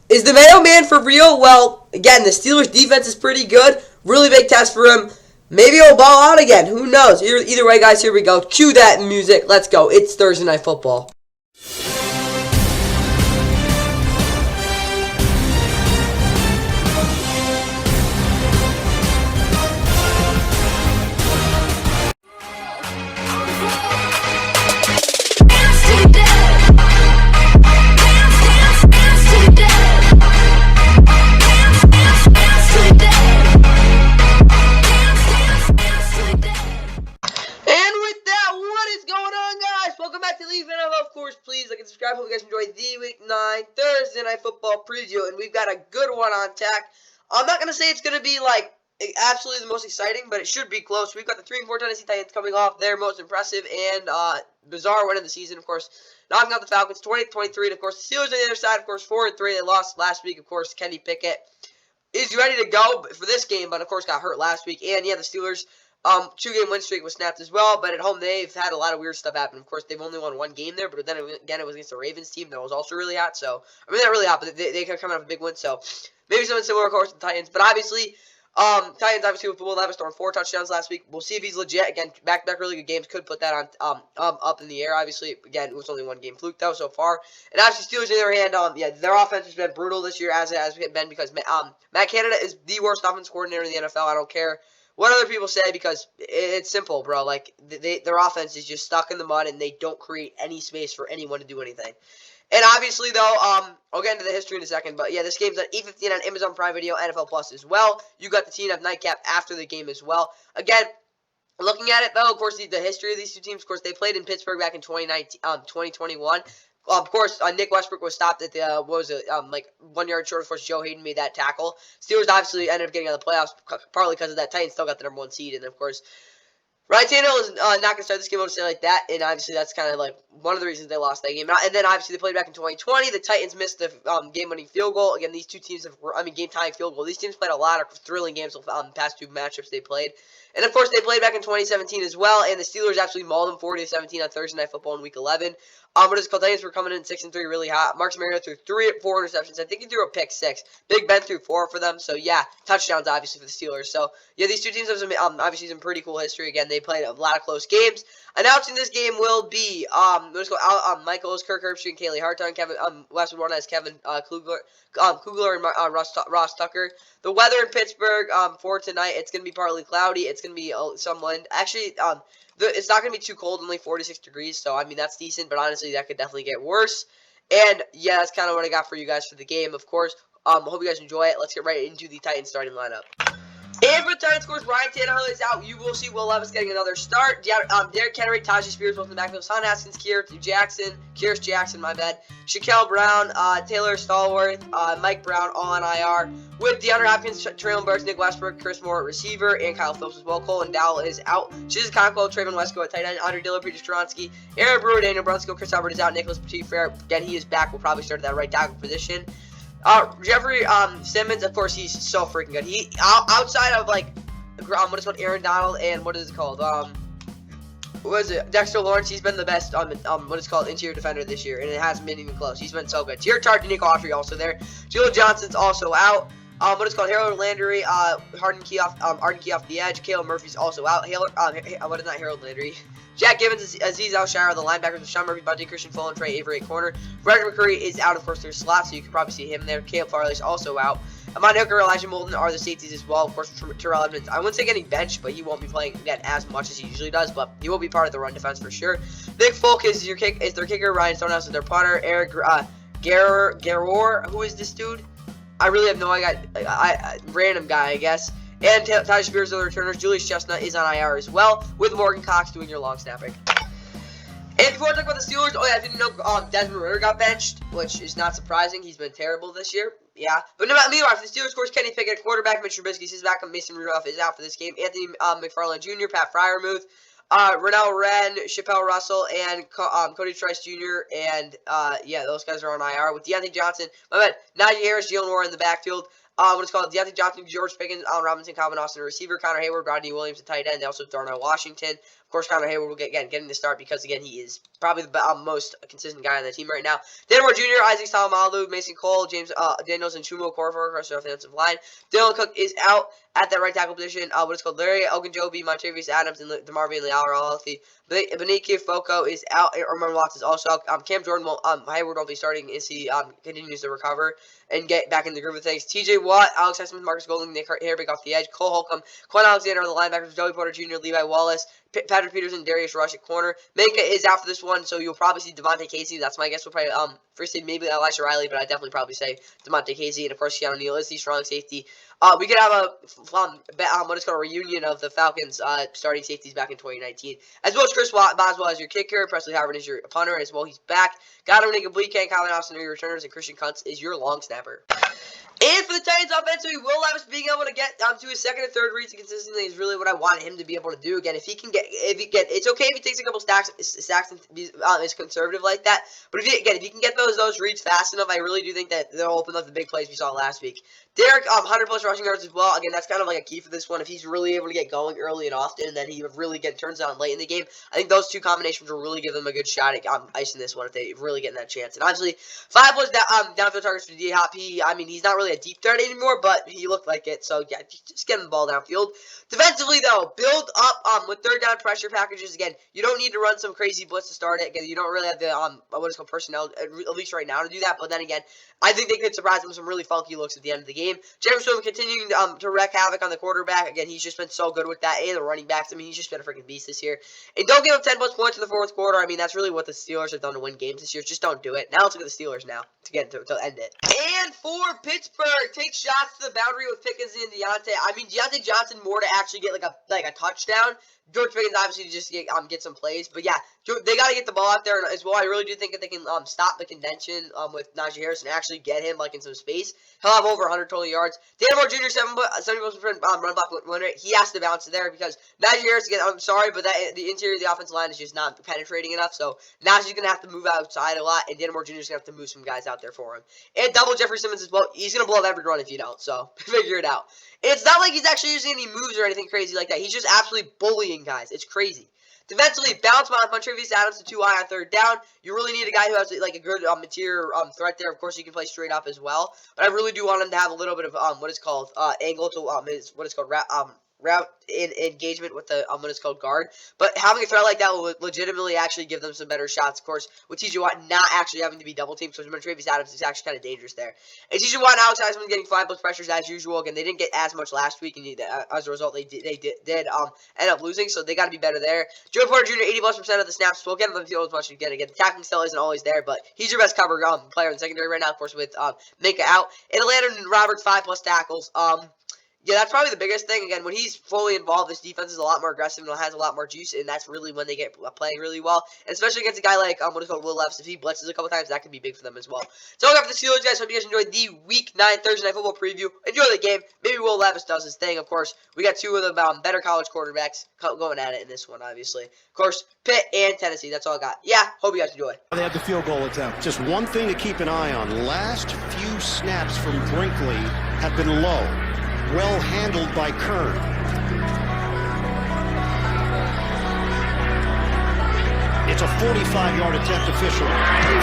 Is the mailman for real? Well, again, the Steelers' defense is pretty good. Really big test for him. Maybe he'll ball out again. Who knows? Either way, guys, here we go. Cue that music. Let's go. It's Thursday Night Football. Welcome back to Leave NFL. Of course, please like and subscribe. Hope you guys enjoyed the Week 9 Thursday Night Football preview, and we've got a good one on tap. I'm not going to say it's going to be, like, absolutely the most exciting, but it should be close. We've got the 3 and 4 Tennessee Titans coming off their most impressive and bizarre win of the season, of course, knocking out the Falcons 20-23, and, of course, the Steelers on the other side, of course, 4 and 3. They lost last week, of course. Kenny Pickett is ready to go for this game, but, of course, got hurt last week, and, yeah, the Steelers... 2-game win streak was snapped as well, but at home they've had a lot of weird stuff happen. Of course, they've only won 1 game there, but then again, it was against the Ravens team that was also really hot. So, I mean, not really hot, but they could come out of a big win. So, maybe something similar, of course, to the Titans. But obviously, Titans obviously with Will Levis throwing 4 touchdowns last week. We'll see if he's legit. Again, back-to-back really good games could put that on up in the air. Obviously, again, it was only 1 game fluke though so far. And obviously, Steelers on the other hand, yeah, their offense has been brutal this year as it has been because Matt Canada is the worst offense coordinator in the NFL. I don't care what other people say, because it's simple, bro. Like, their offense is just stuck in the mud, and they don't create any space for anyone to do anything. And obviously, though, I'll get into the history in a second, but yeah, this game's at 8:15 on Amazon Prime Video, NFL Plus as well. You got the TNF Nightcap after the game as well. Again, looking at it, though, of course, the history of these two teams, of course, they played in Pittsburgh back in 2021. Of course, Nick Westbrook was stopped at the, like 1 yard short. Of course, Joe Hayden made that tackle. Steelers obviously ended up getting out of the playoffs, partly because of that. Titans still got the #1 seed, and of course, Ryan Tannehill is not going to start this game, I would say, like that, and obviously that's kind of like one of the reasons they lost that game. And then obviously they played back in 2020. The Titans missed the game-winning field goal. Again, these two teams game-tying field goal. These teams played a lot of thrilling games the past 2 matchups they played. And of course, they played back in 2017 as well, and the Steelers absolutely mauled them 40-17 on Thursday Night Football in Week 11. What is called, Titans were coming in 6 and 3, really hot. Marcus Mariota threw 4 interceptions. I think he threw a pick 6. Big Ben threw 4 for them. So yeah, touchdowns obviously for the Steelers. So yeah, these two teams have some obviously some pretty cool history. Again, they played a lot of close games. Announcing this game will be Michaels, Kirk Herbstreit, and Kaylee Hartung. Kevin Westwood one has Kevin Kugler and Ross Tucker. The weather in Pittsburgh for tonight, it's gonna be partly cloudy. It's gonna be some wind. Actually, it's not going to be too cold, only 46 degrees, so, I mean, that's decent, but honestly, that could definitely get worse. And, yeah, that's kind of what I got for you guys for the game, of course. I hope you guys enjoy it. Let's get right into the Titans starting lineup. And for the Titans, of course, Ryan Tannehill is out. You will see Will Levis getting another start. Derrick Henry, Tajay Spears, both in the backfield. Son Haskins, Kearis Jackson, my bad. Shaquille Brown, Taylor Stallworth, Mike Brown, all on IR. With DeAndre Hopkins, Traylon Burks, Nick Westbrook, Chris Moore at receiver, and Kyle Phillips as well. Colin Dowell is out. Shiz Conquo, Trayvon Wesco at tight end. Andre Dillard, Peter Stronsky, Aaron Brewer, Daniel Brunskill, Chris Hubbard is out. Nicholas Petit-Frere, again, he is back. Will probably start at that right tackle position. Jeffrey Simmons, of course, he's so freaking good. He outside of like what is called Aaron Donald and what is it called? What is it? Dexter Lawrence. He's been the best what is called interior defender this year, and it hasn't been even close. He's been so good. Tier Tart, Nick Autry also there. Julio Johnson's also out. What is called Harold Landry, Arden Key off the edge. Caleb Murphy's also out. What is not Harold Landry? Jack Gibbons, Aziz Al-Shire, the linebackers with Sean Murphy, Bunty, Christian Fuller, and Trey Avery at corner. Frederick McCurry is out, of course, their slot, so you can probably see him there. Caleb Farley's also out. Amon Hooker, Elijah Molden are the safeties as well. Of course, Terrell Edmonds, I wouldn't say getting benched, but he won't be playing again as much as he usually does, but he will be part of the run defense for sure. Nick Folk is their kicker. Ryan Stonehouse is their punter. Eric Garror, who is this dude? I really have no idea. Random guy, I guess. And Tajay Spears are the returners. Julius Chestnut is on IR as well, with Morgan Cox doing your long snapping. And before I talk about the Steelers, oh yeah, I didn't know Desmond Ridder got benched, which is not surprising. He's been terrible this year. Yeah. But meanwhile, for the Steelers, of course, Kenny Pickett, quarterback, Mitch Trubisky is back. Mason Rudolph is out for this game. Anthony McFarland Jr., Pat Fryermuth, Renell Wren, Chappelle Russell, and Cody Trice Jr., and yeah, those guys are on IR. With Deontay Johnson, Najee Harris, Jalen Warren in the backfield. What is called Deontay Johnson, George Pickens, Allen Robinson, Calvin Austin, receiver, Connor Hayward, Rodney Williams, the tight end. They also have Darnell Washington. Of course, Connor Hayward will getting the start because, again, he is probably the most consistent guy on the team right now. Dan Moore Jr., Isaac Salamalu, Mason Cole, James Daniels, and Chumo Corver across the offensive line. Dylan Cook is out at that right tackle position. Larry Ogunjobi, Montravius Adams, and DeMarvin Leal are all healthy. Beniki Foco is out. Roman Watts is also out. Cam Jordan Hayward won't be starting as he continues to recover and get back in the groove of things. TJ Watt, Alex Highsmith, Marcus Golding, Nick Hairbeck off the edge. Cole Holcomb, Quan Alexander on the linebackers, Joey Porter Jr., Levi Wallace, Patrick Peterson, Darius Rush at corner. Minka is out for this one, so you'll probably see Devontae Casey. That's my guess. We'll probably first say maybe Elisha Riley, but I definitely probably say Devontae Casey. And of course, Keanu Neal is the strong safety. We could have what is called a reunion of the Falcons starting safeties back in 2019, as well as Chris Boswell as your kicker, Presley Harvin is your punter, as well he's back. Godwin Bleekan, Colin Austin are your returners, and Christian Kuntz is your long snapper. And for the Titans offense, Will Levis being able to get to his second and third reads consistently is really what I wanted him to be able to do. Again, it's okay if he takes a couple stacks and is conservative like that. But if he can get those reads fast enough, I really do think that they'll open up the big plays we saw last week. Derek, 100+ rushing yards as well. Again, that's kind of like a key for this one. If he's really able to get going early and often, and then he really turns on late in the game, I think those two combinations will really give them a good shot at icing this one if they really get that chance. And obviously, 5+ downfield targets for D-Hop. He's not really a deep threat anymore, but he looked like it. So yeah, just get him the ball downfield. Defensively, though, build up with third down pressure packages. Again, you don't need to run some crazy blitz to start it. Again, you don't really have the what is called personnel at least right now to do that. But then again, I think they could surprise them with some really funky looks at the end of the game. James Swim continuing to wreak havoc on the quarterback. Again, he's just been so good with that. And the running backs. I mean, he's just been a freaking beast this year. And don't give him 10+ points in the fourth quarter. I mean, that's really what the Steelers have done to win games this year. Just don't do it. Now let's look at the Steelers now to end it. And for Pittsburgh, take shots to the boundary with Pickens and Deontay. I mean, Deontay Johnson more to actually get like a touchdown. George Pickens obviously to just get some plays, but yeah, they got to get the ball out there as well. I really do think that they can stop the contention with Najee Harris and actually get him in some space. He'll have over 100 total yards. Dan Moore Jr. 70% run block winner. He has to bounce there because Najee Harris again. I'm sorry, but the interior of the offensive line is just not penetrating enough. So Najee's gonna have to move outside a lot, and Dan Moore Jr. is gonna have to move some guys out there for him. And double Jeffrey Simmons as well. He's gonna blow up every run if you don't. So figure it out. And it's not like he's actually using any moves or anything crazy like that. He's just absolutely bullying guys. It's crazy. Defensively, balance on Montravius Adams to 2 high on third down. You really need a guy who has like a good interior threat there. Of course, he can play straight up as well. But I really do want him to have a little bit of angle to his route in engagement with the what is called guard. But having a threat like that will legitimately actually give them some better shots. Of course, with TJ Watt not actually having to be double teamed, so Montravius Adams is actually kind of dangerous there. And TJ Watt and Alex Highsmith getting 5+ pressures as usual. Again, they didn't get as much last week, and as a result, they did end up losing. So they got to be better there. Joey Porter Jr. 80+% of the snaps. We'll get him the field as much as you get. Again, the tackling still isn't always there, but he's your best cover player in the secondary right now. Of course, with Minka out, and Landon Roberts 5+ tackles. Yeah, that's probably the biggest thing. Again, when he's fully involved, this defense is a lot more aggressive and has a lot more juice, and that's really when they get playing really well. And especially against a guy like Will Levis, if he blitzes a couple times, that can be big for them as well. So I got for the Steelers, guys. Hope you guys enjoyed the Week 9 Thursday Night Football preview. Enjoy the game. Maybe Will Levis does his thing. Of course, we got two of the better college quarterbacks going at it in this one, obviously. Of course, Pitt and Tennessee. That's all I got. Yeah, hope you guys enjoy. They had the field goal attempt. Just one thing to keep an eye on. Last few snaps from Brinkley have been low. Well handled by Kern. It's a 45-yard attempt officially.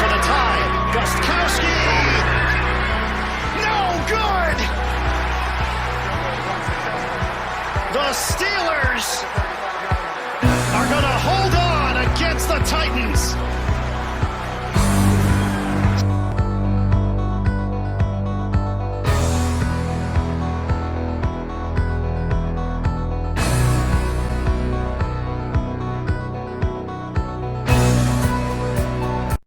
For the tie, Gostkowski! No good! The Steelers